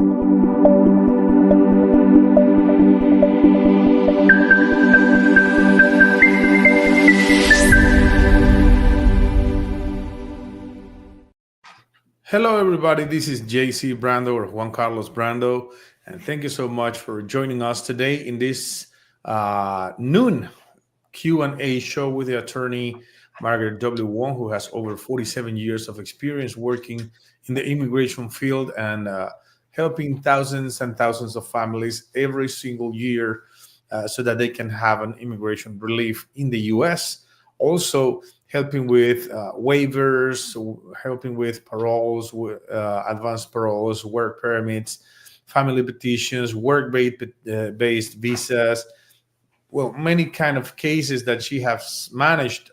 Hello, everybody. This is JC Brando or Juan Carlos Brando, and thank you so much for joining us today in this noon Q&A show with the attorney Margaret W. Wong, who has over 47 years of experience working in the immigration field and helping thousands and thousands of families every single year so that they can have an immigration relief in the U.S. Also, helping with waivers, helping with paroles, advanced paroles, work permits, family petitions, work-based visas, well, many kind of cases that she has managed.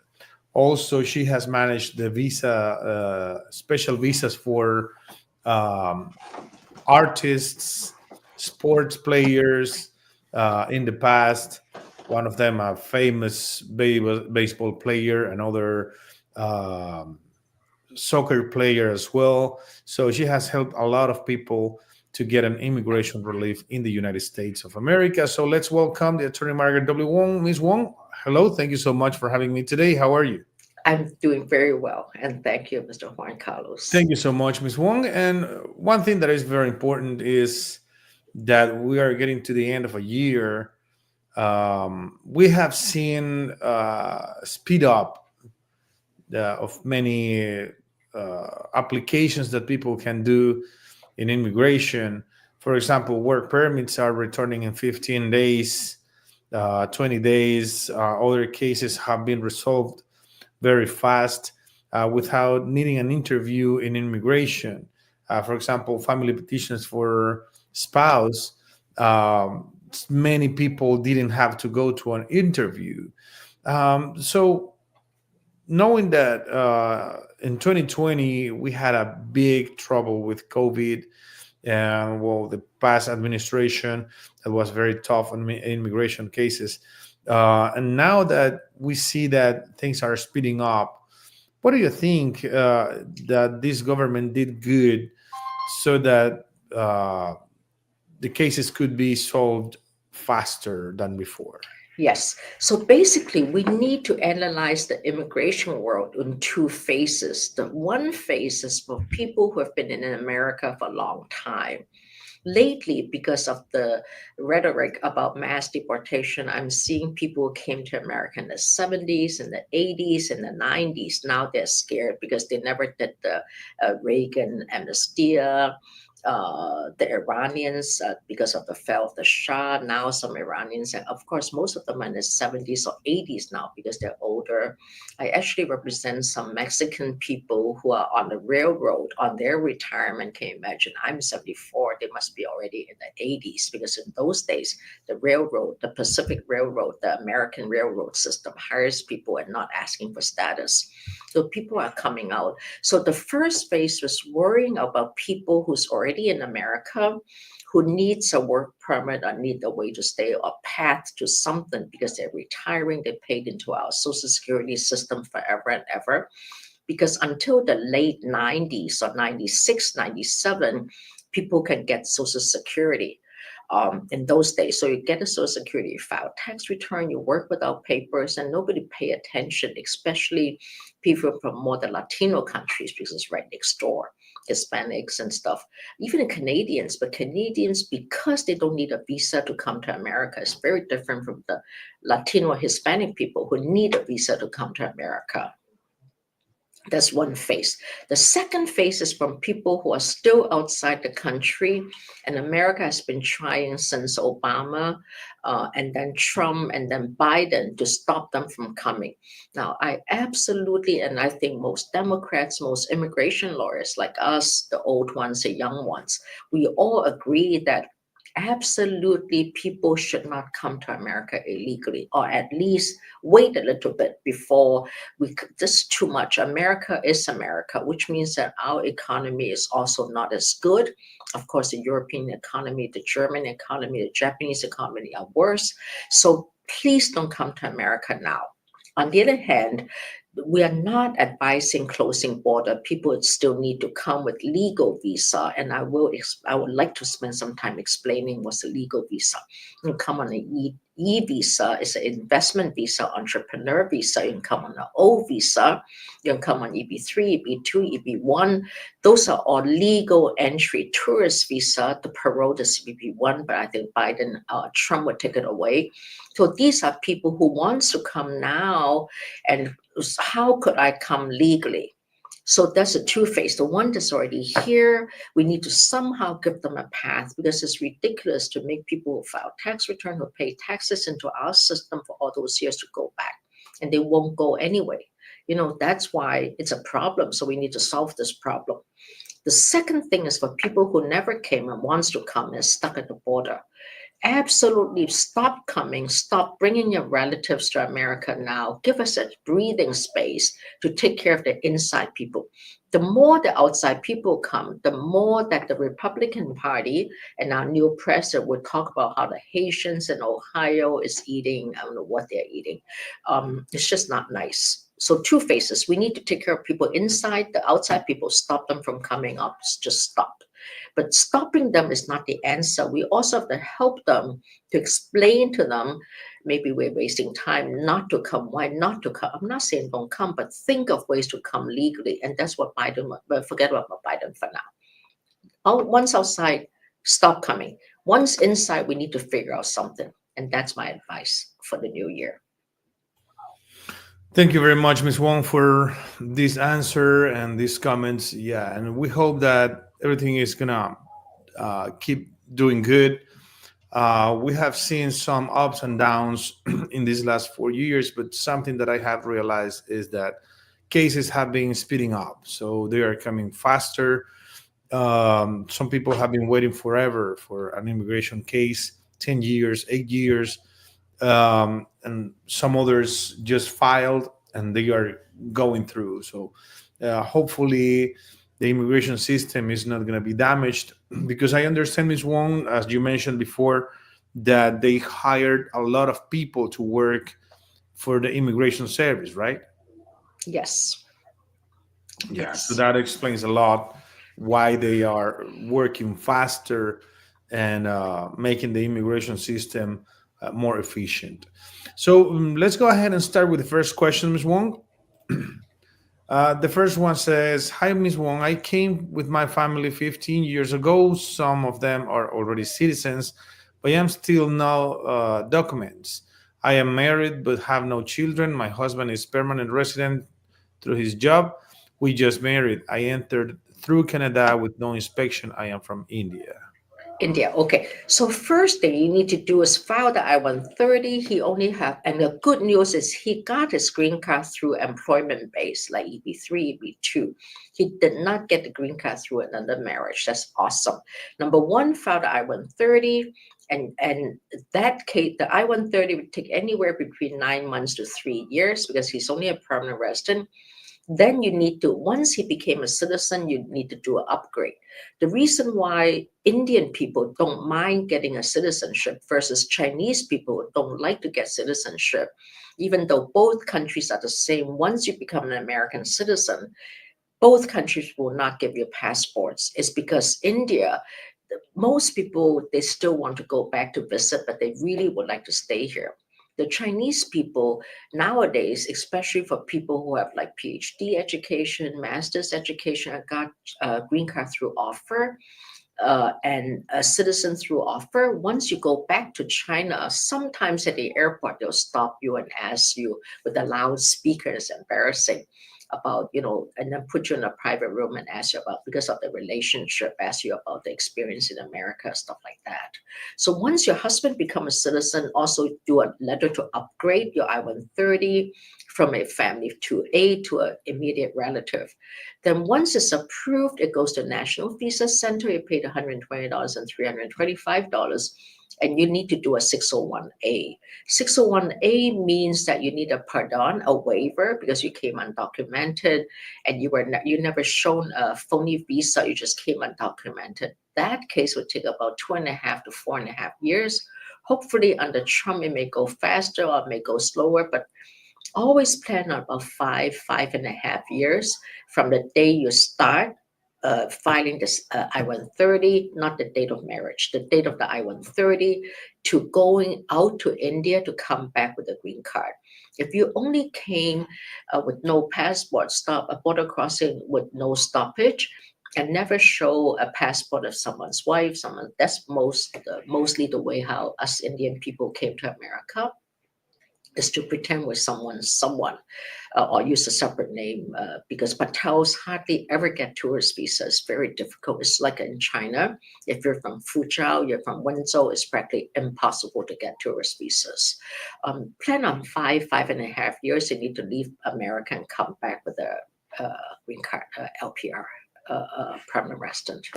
Also, she has managed the special visas for um, artists, sports players in the past. One of them, a famous baseball player, another um, soccer player as well. So she has helped a lot of people to get an immigration relief in the United States of America. So let's welcome the attorney Margaret W. Wong. Ms. Wong, hello. Thank you so much for having me today. How are you? I'm doing very well, and thank you, Mr. Juan Carlos. Thank you so much, Ms. Wong. And one thing that is very important is that we are getting to the end of a year. We have seen speed up of many applications that people can do in immigration. For example, work permits are returning in 15 days, 20 days. Other cases have been resolved very fast without needing an interview in immigration. For example, family petitions for spouse. Many people didn't have to go to an interview. So knowing that in 2020 we had a big trouble with COVID, and well, the past administration that was very tough on immigration cases, and now that we see that things are speeding up, what do you think that this government did good so that the cases could be solved faster than before? Yes. So basically, we need to analyze the immigration world in two phases. The one phase is for people who have been in America for a long time. Lately, because of the rhetoric about mass deportation, I'm seeing people who came to America in the 70s, in the 80s, in the 90s. Now they're scared because they never did the Reagan amnesty. The Iranians, because of the fall of the Shah, now some Iranians, and of course, most of them are in the 70s or 80s now because they're older. I actually represent some Mexican people who are on the railroad on their retirement. Can you imagine? I'm 74, they must be already in the 80s because in those days, the railroad, the Pacific Railroad, the American railroad system hires people and not asking for status. So people are coming out. So the first phase was worrying about people who's already in America, who needs a work permit or need a way to stay or path to something because they're retiring, they paid into our Social Security system forever and ever. Because until the late 90s or 96, 97, people can get Social Security. In those days. So you get a Social Security, you file tax return, you work without papers, and nobody pay attention, especially people from more the Latino countries because it's right next door, Hispanics and stuff, even the Canadians. But Canadians, because they don't need a visa to come to America, is very different from the Latino or Hispanic people who need a visa to come to America. That's one phase. The second phase is from people who are still outside the country, and America has been trying since Obama, and then Trump, and then Biden to stop them from coming. Now, I absolutely, and I think most Democrats, most immigration lawyers like us, the old ones, the young ones, we all agree that absolutely people should not come to America illegally, or at least wait a little bit before this is too much. America is America, which means that our economy is also not as good. Of course, the European economy, the German economy, the Japanese economy are worse. So please don't come to America now. On the other hand, we are not advising closing border. People still need to come with legal visa, and I would like to spend some time explaining what's a legal visa. You can come on an E visa, it's an investment visa, entrepreneur visa. You can come on an O visa. You can come on EB3, EB2, EB1. Those are all legal entry. Tourist visa, the parole is EB1, but I think Trump would take it away. So these are people who wants to come now, and how could I come legally? So that's a two phase. The one that's already here, we need to somehow give them a path, because it's ridiculous to make people file tax return or pay taxes into our system for all those years to go back, and they won't go anyway. That's why it's a problem. So we need to solve this problem. The second thing is for people who never came and wants to come and stuck at the border. Absolutely stop coming, stop bringing your relatives to America now. Give us a breathing space to take care of the inside people. The more the outside people come, the more that the Republican Party and our new president would talk about how the Haitians in Ohio is eating. I don't know what they're eating. It's just not nice. So two faces. We need to take care of people inside. The outside people, stop them from coming up. Just stop. But stopping them is not the answer. We also have to help them, to explain to them, maybe we're wasting time not to come. Why not to come? I'm not saying don't come, but think of ways to come legally. And that's what Biden, but forget about Biden for now. Once outside, stop coming. Once inside, we need to figure out something. And that's my advice for the new year. Thank you very much, Ms. Wong, for this answer and these comments. Yeah, and we hope that everything is gonna keep doing good. We have seen some ups and downs in these last 4 years, but something that I have realized is that cases have been speeding up, so they are coming faster. Some people have been waiting forever for an immigration case, 10 years, 8 years, and some others just filed and they are going through. So hopefully the immigration system is not going to be damaged, because I understand, Ms. Wong, as you mentioned before, that they hired a lot of people to work for the immigration service, right? Yes. Yeah, so Yes. that explains a lot why they are working faster and making the immigration system more efficient. So let's go ahead and start with the first question, Ms. Wong. The first one says, "Hi, Ms. Wong. I came with my family 15 years ago. Some of them are already citizens, but I am still no documents. I am married but have no children. My husband is permanent resident through his job. We just married. I entered through Canada with no inspection. I am from India." India. Okay. So first thing you need to do is file the I-130. He only have, and the good news is he got his green card through employment base, like EB3, EB2. He did not get the green card through another marriage. That's awesome. Number one, file the I-130. And that case, the I-130 would take anywhere between 9 months to 3 years, because he's only a permanent resident. Then you need to, once he became a citizen, you need to do an upgrade. The reason why Indian people don't mind getting a citizenship versus Chinese people who don't like to get citizenship, even though both countries are the same, once you become an American citizen, both countries will not give you passports. It's because India, most people, they still want to go back to visit, but they really would like to stay here. The Chinese people nowadays, especially for people who have like PhD education, master's education, got a green card through offer, and a citizen through offer. Once you go back to China, sometimes at the airport, they'll stop you and ask you with the loudspeakers, embarrassing, about, and then put you in a private room and ask you about, because of the relationship, ask you about the experience in America, stuff like that. So once your husband become a citizen, also do a letter to upgrade your I-130 from a family to an immediate relative. Then once it's approved, it goes to National Visa Center. You paid $120 and $325, and you need to do a 601A. 601A means that you need a pardon, a waiver, because you came undocumented and you never shown a phony visa. You just came undocumented. That case would take about 2.5 to 4.5 years. Hopefully under Trump, it may go faster or it may go slower, but Always plan on about 5.5 years from the day you start filing this I-130, not the date of marriage, the date of the I-130, to going out to India to come back with a green card. If you only came with no passport, stop a border crossing with no stoppage, and never show a passport of someone's wife, someone that's mostly the way how us Indian people came to America, is to pretend we're someone, or use a separate name, because Patels hardly ever get tourist visas. It's very difficult. It's like in China. If you're from Fuzhou, you're from Wenzhou, it's practically impossible to get tourist visas. Plan on 5.5 years. You need to leave America and come back with a green card, LPR, permanent resident.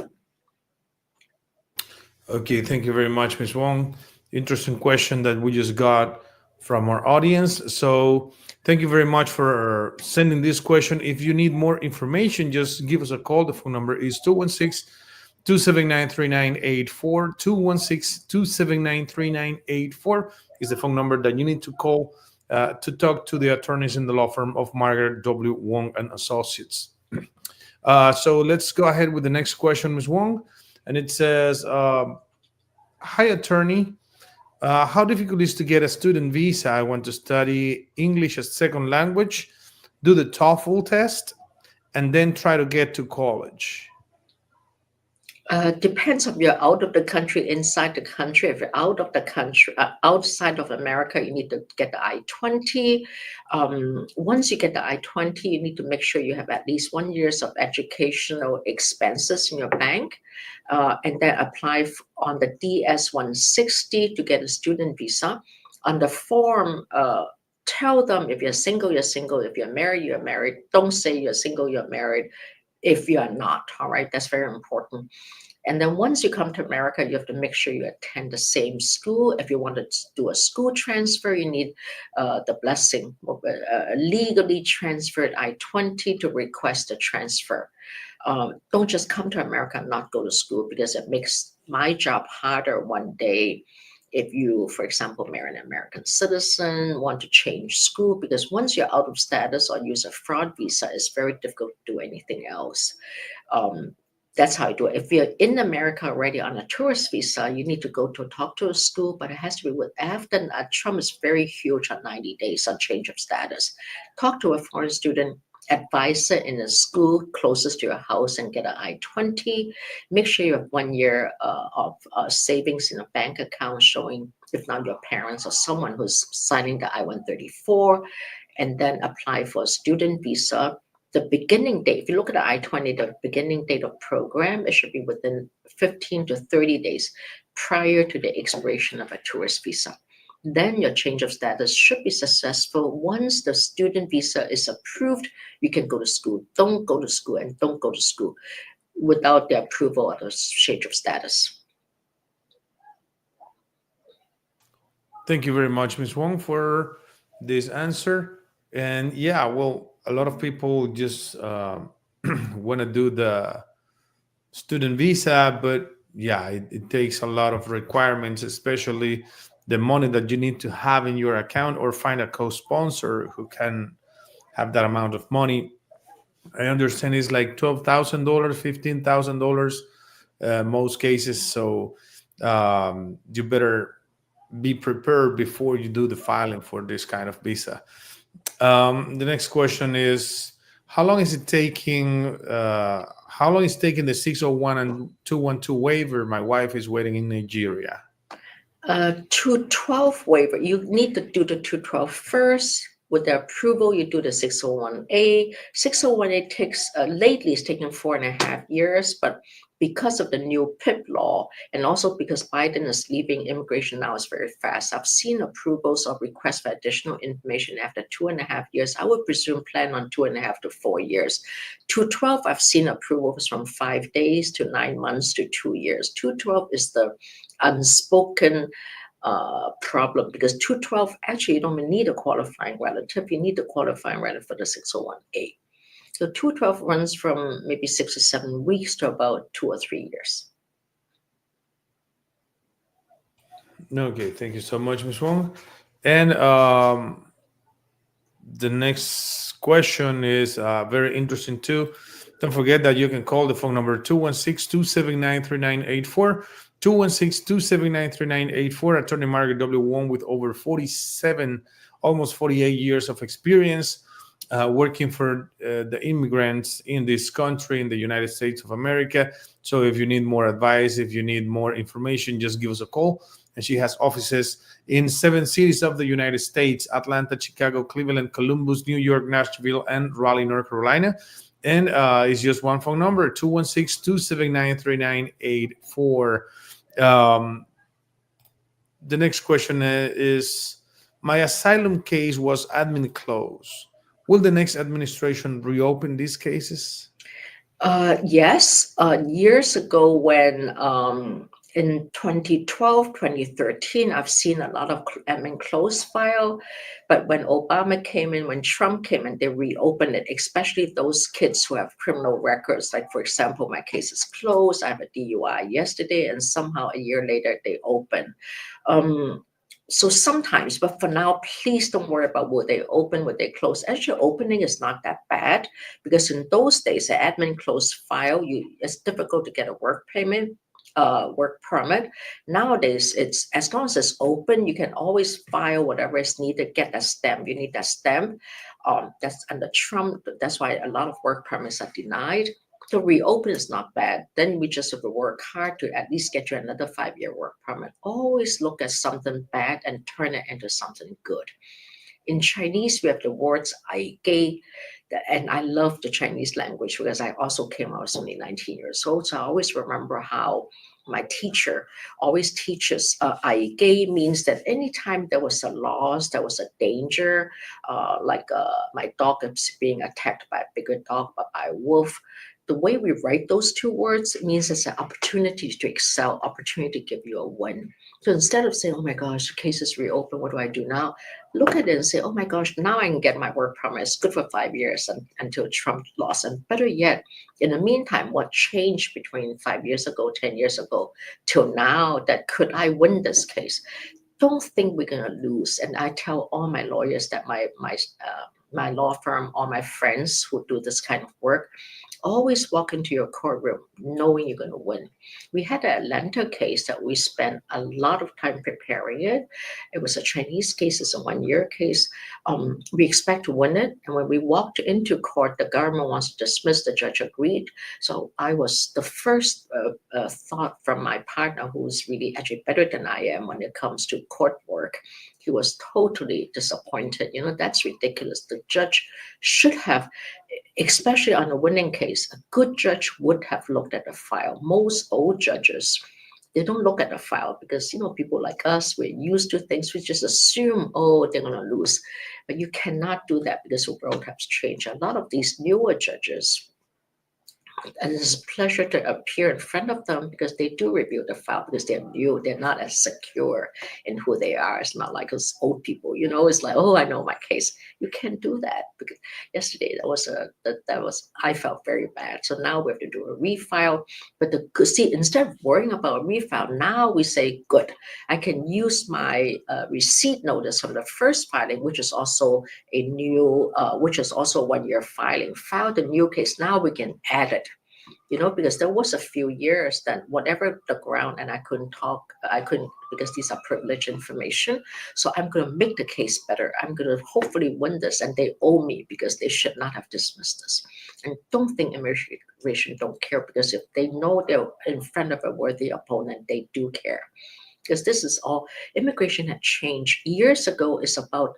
Okay, thank you very much, Ms. Wong. Interesting question that we just got from our audience. So, thank you very much for sending this question. If you need more information, just give us a call. The phone number is 216-279-3984. 216-279-3984 is the phone number that you need to call to talk to the attorneys in the law firm of Margaret W. Wong and Associates. So let's go ahead with the next question, Ms. Wong. And it says, hi, attorney. How difficult is to get a student visa? I want to study English as second language, do the TOEFL test, and then try to get to college. Depends if you're out of the country, inside the country. If you're out of the country, outside of America, you need to get the I-20. Once you get the I-20, you need to make sure you have at least 1 year of educational expenses in your bank, and then apply on the DS-160 to get a student visa. On the form, tell them if you're single, you're single. If you're married, you're married. Don't say you're single, you're married if you are not. All right, that's very important. And then once you come to America, you have to make sure you attend the same school. If you want to do a school transfer, you need the blessing of a legally transferred I-20 to request a transfer. Don't just come to America and not go to school, because it makes my job harder one day if you, for example, marry an American citizen, want to change school, because once you're out of status or use a fraud visa, it's very difficult to do anything else. That's how I do it. If you're in America already on a tourist visa, you need to go to talk to a school, but it has to be with after Trump is very huge on 90 days on change of status. Talk to a foreign student advisor in a school closest to your house and get an I-20. Make sure you have 1 year of savings in a bank account showing, if not your parents or someone who's signing the I-134, and then apply for a student visa. The beginning date, if you look at the I-20, the beginning date of program, it should be within 15 to 30 days prior to the expiration of a tourist visa. Then your change of status should be successful. Once the student visa is approved, you can go to school. Don't go to school and don't go to school without the approval of the change of status. Thank you very much, Ms. Wong, for this answer. And yeah, well, a lot of people just want to do the student visa, but yeah, it takes a lot of requirements, especially the money that you need to have in your account, or find a co-sponsor who can have that amount of money. I understand it's like $12,000, $15,000, most cases. So you better be prepared before you do the filing for this kind of visa. The next question is, how long is it taking? How long is taking the 601 and 212 waiver? My wife is waiting in Nigeria. 212 waiver, you need to do the 212 first. With the approval, you do the 601A. 601A takes, lately it's taken 4.5 years, but because of the new PIP law, and also because Biden is leaving, immigration now is very fast. I've seen approvals of requests for additional information after 2.5 years. I would presume plan on 2.5 to 4 years. 212, I've seen approvals from 5 days to 9 months to 2 years. 212 is the unspoken problem, because 212, actually you don't even need a qualifying relative. You need the qualifying relative for the 601A. So 212 runs from maybe 6 to 7 weeks to about 2 or 3 years. Okay, thank you so much, Ms. Wong. And The next question is very interesting too. Don't forget that you can call the phone number 216-279-3984. 216-279-3984. Attorney Margaret W. Wong with over 47, almost 48 years of experience working for the immigrants in this country, in the United States of America. So if you need more advice, if you need more information, just give us a call. And she has offices in 7 cities of the United States: Atlanta, Chicago, Cleveland, Columbus, New York, Nashville, and Raleigh, North Carolina. And it's just one phone number: 216-279-3984. Um, the next question is: my asylum case was admin closed. Will the next administration reopen these cases? Yes, years ago when in 2012, 2013, I've seen a lot of admin close file, but when Obama came in, when Trump came in, they reopened it, especially those kids who have criminal records. Like, for example, my case is closed. I have a DUI yesterday, and somehow a year later they open. Um, so sometimes, but for now, please don't worry about will they open, will they close. Actually, opening is not that bad because in those days, an admin closed file, it's difficult to get a work permit. Nowadays, it's as long as it's open, you can always file whatever is needed, get that stamp. You need that stamp. That's under Trump. That's why a lot of work permits are denied. To reopen is not bad. Then we just have to work hard to at least get you another 5-year work permit. Always look at something bad and turn it into something good. In Chinese, we have the words "I gay," and I love the Chinese language because I also came out, I was only 19 years old. So I always remember how my teacher always teaches "I gay" means that anytime there was a loss, there was a danger, like my dog is being attacked by a bigger dog, but by a wolf. The way we write those two words means it's an opportunity to excel, opportunity to give you a win. So instead of saying, oh my gosh, the case is reopened, what do I do now? Look at it and say, oh my gosh, now I can get my work permit. It's good for 5 years until Trump lost. And better yet, in the meantime, what changed between 5 years ago, 10 years ago, till now that could I win this case? Don't think we're going to lose. And I tell all my lawyers that my law firm, all my friends who do this kind of work, always walk into your courtroom knowing you're going to win. We had an Atlanta case that we spent a lot of time preparing it. It was a Chinese case, it's a 1-year case. We expect to win it. And when we walked into court, the government wants to dismiss, the judge agreed. So I was the first thought from my partner, who's really actually better than I am when it comes to court work. He was totally disappointed. That's ridiculous. The judge should have, especially on a winning case, a good judge would have looked at the file. Most old judges, they don't look at the file because, people like us, we're used to things. We just assume, oh, they're going to lose. But you cannot do that because the world has changed. A lot of these newer judges, and it's a pleasure to appear in front of them because they do review the file because they're new. They're not as secure in who they are. It's not like us old people, it's like, oh, I know my case. You can't do that because yesterday I felt very bad. So now we have to do a refile. But instead of worrying about a refile, now we say, good, I can use my receipt notice from the first filing, which is also a new, which is also 1-year filing. File the new case. Now we can add it. Because there was a few years that whatever the ground, and I couldn't because these are privileged information. So I'm going to make the case better. I'm going to hopefully win this, and they owe me because they should not have dismissed this. And don't think immigration don't care, because if they know they're in front of a worthy opponent, they do care. Because this is all, immigration had changed. Years ago, it's about,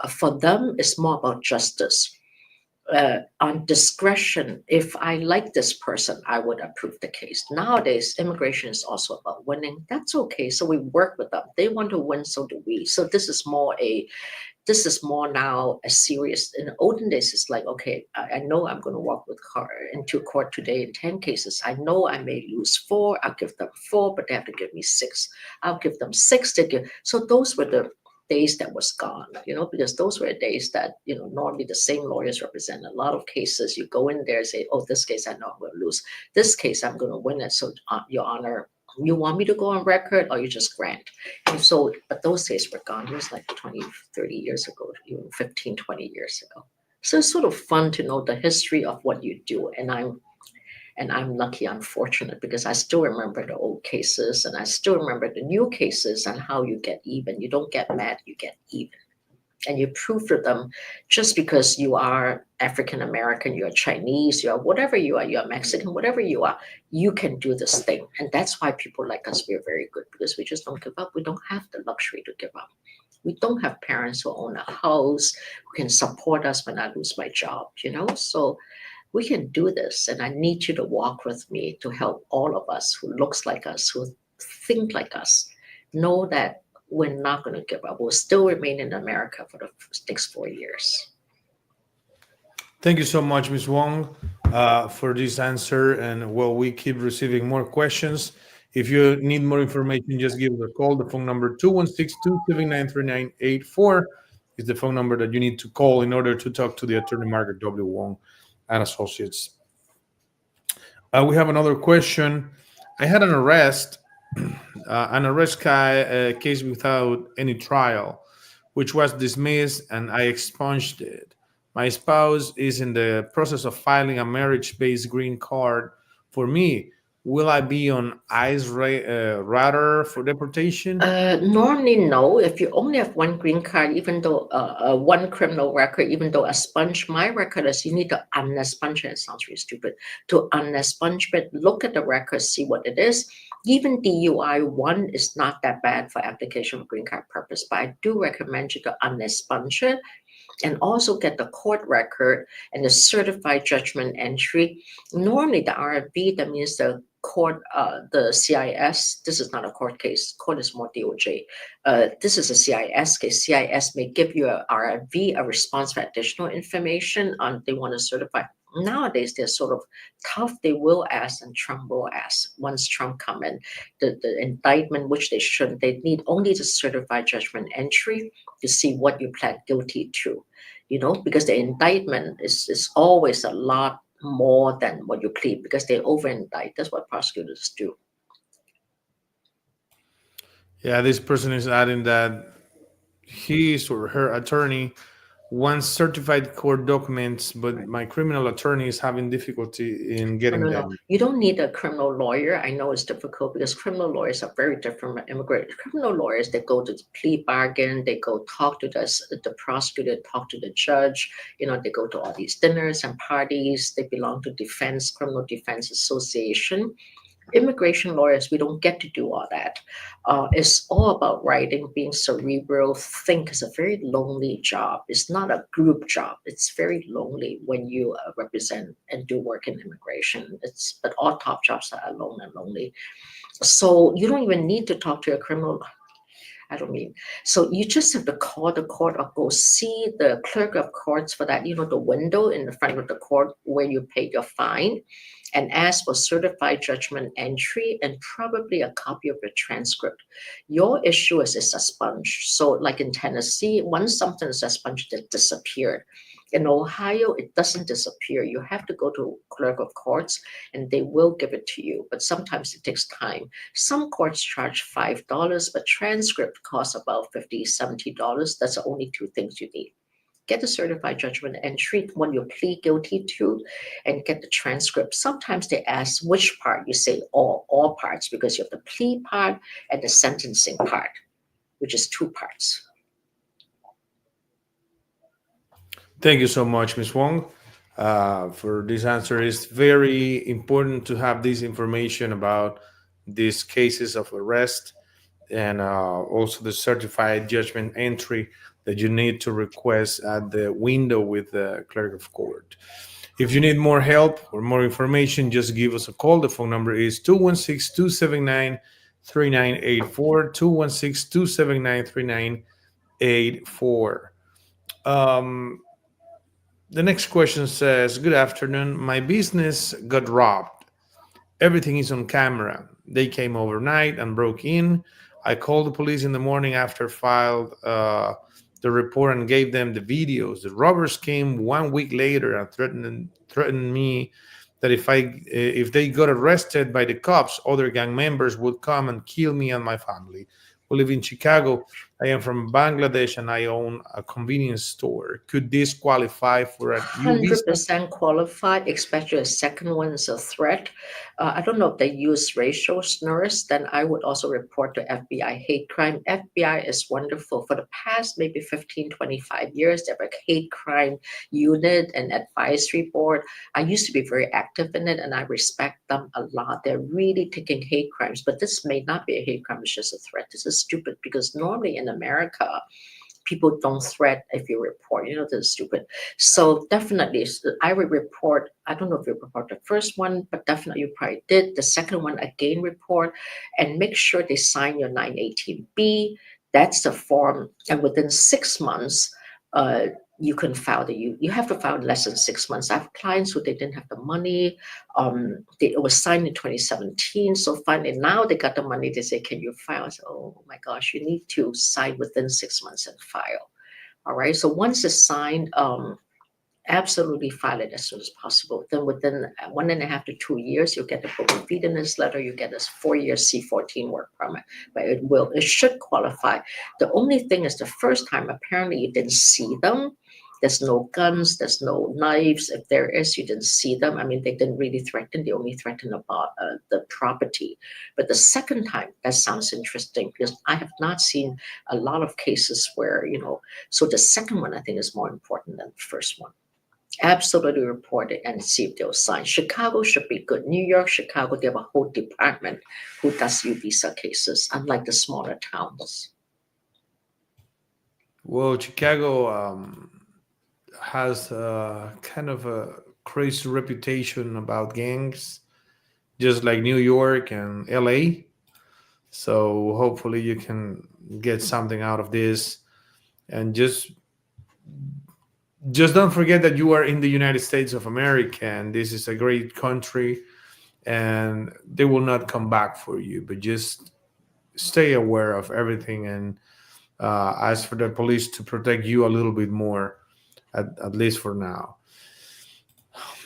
for them, it's more about justice. On discretion, if I like this person, I would approve the case. Nowadays, immigration is also about winning. That's okay. So we work with them. They want to win, so do we. So this is more now a serious. In the olden days, it's like, okay, I know I'm going to walk into court today in 10 cases. I know I may lose 4. I'll give them 4, but they have to give me 6. I'll give them 6 to give. So those were the days that was gone, because those were days that, normally the same lawyers represent a lot of cases. You go in there and say, oh, this case I know I'm going to lose. This case I'm going to win it. So, Your Honor, You want me to go on record or you just grant? And so, but those days were gone. It was like 20, 30 years ago, even 15, 20 years ago. So it's sort of fun to know the history of what you do. And I'm lucky, I'm fortunate because I still remember the old cases and I still remember the new cases and how you get even. You don't get mad, you get even. And you prove to them just because you are African American, you're Chinese, you're whatever you are, you're Mexican, whatever you are, you can do this thing. And that's why people like us, we're very good because we just don't give up. We don't have the luxury to give up. We don't have parents who own a house who can support us when I lose my job, So we can do this. And I need you to walk with me to help all of us who looks like us, who think like us, know that we're not going to give up. We'll still remain in America for the next 4 years. Thank you so much, Ms. Wong, for this answer. And well, we keep receiving more questions. If you need more information, just give us a call. The phone number 216-279-3984 is the phone number that you need to call in order to talk to the attorney Margaret W. Wong and Associates. We have another question. I had an arrest case without any trial, which was dismissed and I expunged it. My spouse is in the process of filing a marriage based green card for me. Will I be on radar for deportation? Normally, no. If you only have one green card, even though one criminal record, even though expunge my record is, you need to unexpunge it. It sounds really stupid. To unexpunge it, look at the record, see what it is. Even DUI one is not that bad for application of green card purpose, but I do recommend you to unexpunge it and also get the court record and the certified judgment entry. Normally, the RFB, that means the court, the CIS, this is not a court case. Court is more DOJ. This is a CIS case. CIS may give you a RFV, a response for additional information on they want to certify. Nowadays, they're sort of tough. They will ask, and Trump will ask. Once Trump come in, the indictment, which they shouldn't, they need only the certified judgment entry to see what you pled guilty to, because the indictment is always a lot more than what you plead because they over indict. That's what prosecutors do. Yeah, this person is adding that his or her attorney wants certified court documents, but my criminal attorney is having difficulty in No, getting no, no. them. You don't need a criminal lawyer. I know it's difficult because criminal lawyers are very different from immigrant. Criminal lawyers, they go to the plea bargain, they go talk to the prosecutor, talk to the judge. They go to all these dinners and parties. They belong to criminal defense association. Immigration lawyers, we don't get to do all that. It's all about writing, being cerebral. Think is a very lonely job. It's not a group job. It's very lonely when you represent and do work in immigration. But all top jobs are alone and lonely. So you don't even need to talk to a criminal. I don't mean. So you just have to call the court or go see the clerk of courts for that, the window in the front of the court where you pay your fine and ask for certified judgment entry and probably a copy of the transcript. Your issue is it's expunged. So like in Tennessee, once something is expunged, it disappeared. In Ohio, it doesn't disappear. You have to go to clerk of courts and they will give it to you. But sometimes it takes time. Some courts charge $5, but transcript costs about $50, $70. That's the only two things you need. Get the certified judgment entry when you plead guilty to, and get the transcript. Sometimes they ask which part. You say all parts, because you have the plea part and the sentencing part, which is two parts. Thank you so much, Ms. Wong, for this answer. It's very important to have this information about these cases of arrest and also the certified judgment entry that you need to request at the window with the clerk of court. If you need more help or more information, just give us a call. The phone number is 216 279 3984. 216 279 3984. The next question says, good afternoon. My business got robbed. Everything is on camera. They came overnight and broke in. I called the police in the morning after filed the report and gave them the videos. The robbers came 1 week later and threatened me that if they got arrested by the cops, other gang members would come and kill me and my family. We live in Chicago. I am from Bangladesh and I own a convenience store. Could this qualify for a U visa? 100% qualified, especially a second one is a threat. I don't know if they use racial slurs, then I would also report to FBI hate crime. FBI is wonderful. For the past maybe 15, 25 years, they have a hate crime unit and advisory board. I used to be very active in it and I respect them a lot. They're really taking hate crimes, but this may not be a hate crime, it's just a threat. This is stupid because normally in America, people don't threat if you report. This is stupid. So definitely, I would report. I don't know if you report the first one, but definitely you probably did. The second one, again, report and make sure they sign your 918B. That's the form. And within 6 months, you can file you have to file in less than 6 months. I have clients who they didn't have the money. It was signed in 2017. So finally now they got the money. They say, can you file? I say, oh my gosh, you need to sign within 6 months and file. All right. So once it's signed, absolutely file it as soon as possible. Then within 1.5 to 2 years, you'll get a bona fideness letter. You get a 4-year C14 work permit, but it should qualify. The only thing is the first time, apparently you didn't see them. There's no guns, there's no knives. If there is, you didn't see them. I mean, they didn't really threaten. They only threatened about the property. But the second time, that sounds interesting because I have not seen a lot of cases where, so the second one I think is more important than the first one. Absolutely report it and see if they'll sign. Chicago should be good. New York, Chicago, they have a whole department who does U visa cases, unlike the smaller towns. Well, Chicago has kind of a crazy reputation about gangs, just like New York and LA. So hopefully you can get something out of this, and just don't forget that you are in the United States of America, and this is a great country, and they will not come back for you. But just stay aware of everything and ask for the police to protect you a little bit more, at least for now.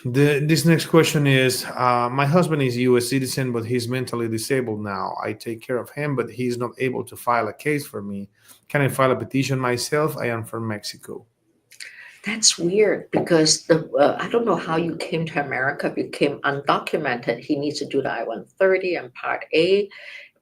This next question is my husband is a U.S. citizen, but he's mentally disabled now. I take care of him, but he's not able to file a case for me. Can I file a petition myself? I am from Mexico. That's weird because I don't know how you came to America, became undocumented. He needs to do the I-130 and Part A.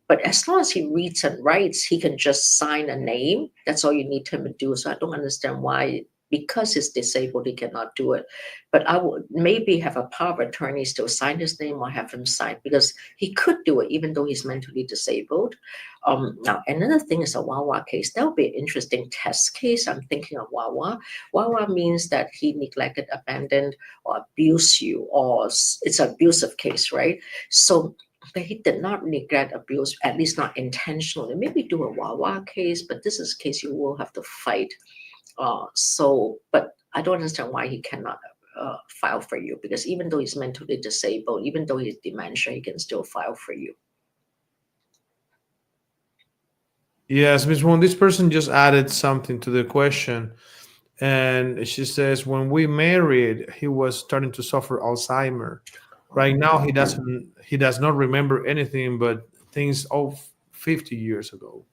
But as long as he reads and writes, he can just sign a name. That's all you need him to do. So I don't understand why, because he's disabled, he cannot do it. But I would maybe have a power of attorney still sign his name or have him sign because he could do it even though he's mentally disabled. Now, another thing is a Wawa case. That would be an interesting test case. I'm thinking of Wawa. Wawa means that he neglected, abandoned, or abused you, or it's an abusive case, right? So but he did not neglect, abuse, at least not intentionally. Maybe do a Wawa case, but this is a case you will have to fight. But I don't understand why he cannot file for you because even though he's mentally disabled, even though he's dementia, he can still file for you. Yes, Ms. Wong, this person just added something to the question. And she says, when we married, he was starting to suffer Alzheimer. Right now, he does not remember anything but things of 50 years ago.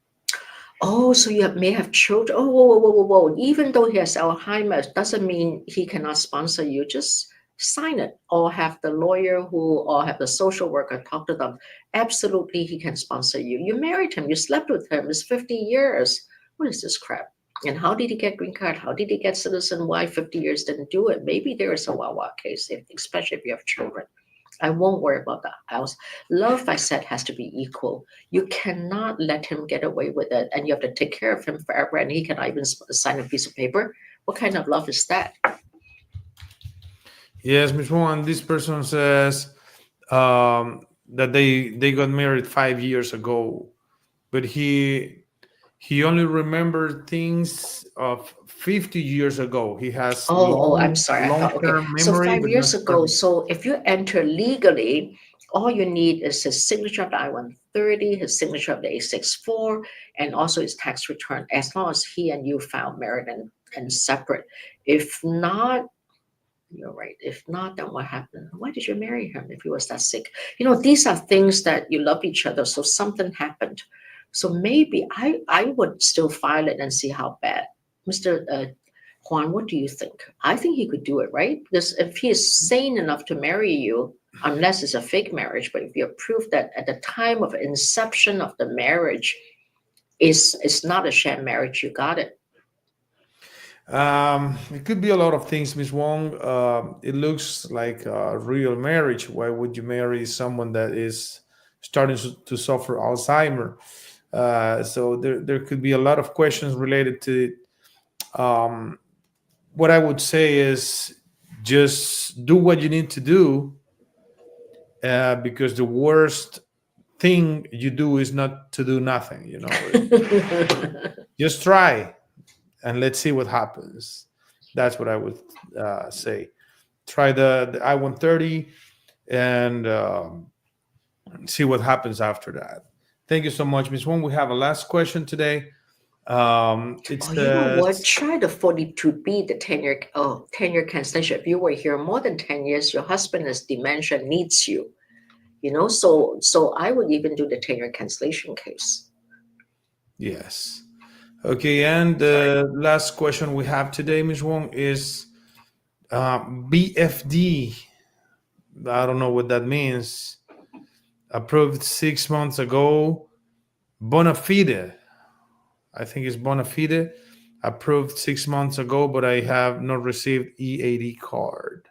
Oh, so you may have children. Oh, whoa, whoa, whoa, whoa, whoa. Even though he has Alzheimer's, doesn't mean he cannot sponsor you. Just sign it or have the lawyer or have the social worker talk to them. Absolutely, he can sponsor you. You married him, you slept with him. It's 50 years. What is this crap? And how did he get green card? How did he get citizen? Why 50 years didn't do it? Maybe there is a Wawa case, especially if you have children. I won't worry about that. Love, I said, has to be equal. You cannot let him get away with it, and you have to take care of him forever, and he cannot even sign a piece of paper. What kind of love is that? Yes, Ms. Wong, this person says that they got married 5 years ago, but he only remembered things of 50 years ago. He has Oh, I'm sorry. I thought, okay. long-term So memory, five but not years ago, short. so if you enter legally, all you need is his signature of the I-130, his signature of the A64, and also his tax return, as long as he and you filed married and separate. If not, You're right. If not, then what happened? Why did you marry him if he was that sick? These are things that you love each other, so something happened. So maybe I would still file it and see how bad. Mr. Juan, what do you think? I think he could do it, right? Because if he is sane enough to marry you, unless it's a fake marriage, but if you prove that at the time of inception of the marriage is not a sham marriage, you got it. It could be a lot of things, Miss Wong. It looks like a real marriage. Why would you marry someone that is starting to suffer Alzheimer? So there could be a lot of questions related to it. What I would say is just do what you need to do, because the worst thing you do is not to do nothing. Just try and let's see what happens. That's what I would say. Try the I-130 and see what happens after that. Thank you so much, Miss Wong. We have a last question today. It Oh, you know what? says, Try the 42B, the 10-year cancellation. If you were here more than 10 years, your husband has dementia, needs you. So I would even do the 10-year cancellation case. yes. Okay, and Sorry. the last question we have today, Miss Wong, is BFD. I don't know what that means. Approved 6 months ago. Bona fide. I think it's bona fide. Approved 6 months ago, but I have not received EAD card.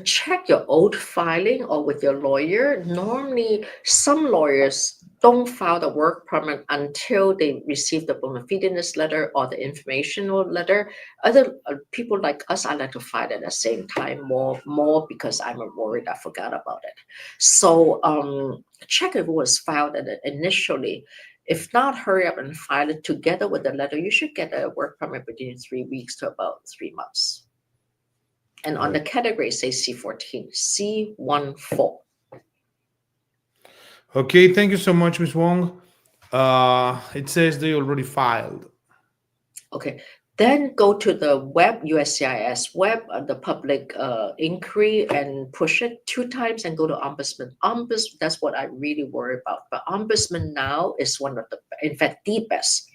Check your old filing or with your lawyer. Normally, some lawyers don't file the work permit until they receive the bona fideness letter or the informational letter. Other people like us, I like to file at the same time more because I'm worried I forgot about it. So check if it was filed initially. If not, hurry up and file it together with the letter. You should get a work permit within 3 weeks to about 3 months. And on the Right. category, say C14, C14. Okay, thank you so much, Miss Wong. It says they already filed. Okay. Then go to the web, USCIS web, the public inquiry, and push it 2 times and go to Ombudsman. Ombudsman, that's what I really worry about. But Ombudsman now is one of the, in fact, the best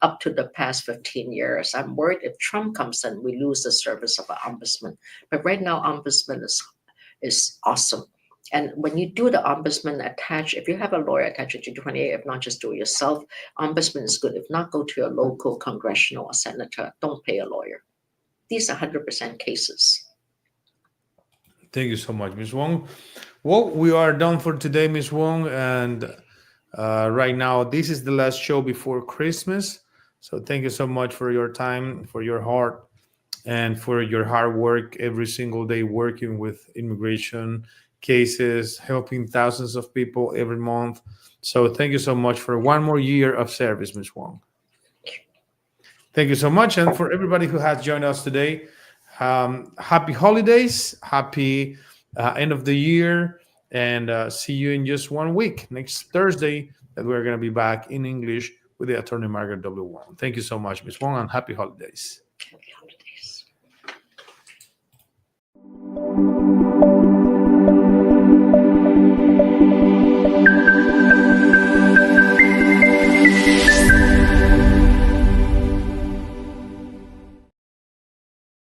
up to the past 15 years. I'm worried if Trump comes in, we lose the service of an ombudsman. But right now, ombudsman is awesome. And when you do the ombudsman attach, if you have a lawyer, attach it to 28. If not, just do it yourself. Ombudsman is good. If not, go to your local congressional or senator. Don't pay a lawyer. These are 100% cases. Thank you so much, Miss Wong. Well, we are done for today, Miss Wong, and right now this is the last show before Christmas. So thank you so much for your time, for your heart, and for your hard work every single day working with immigration cases, helping thousands of people every month. So thank you so much for one more year of service, Miss Wong. Thank you so much. And for everybody who has joined us today, happy holidays, happy end of the year, and see you in just 1 week, next Thursday, that we're going to be back in English with the attorney Margaret W. Wong. Thank you so much, Miss Wong, and happy holidays. Happy holidays.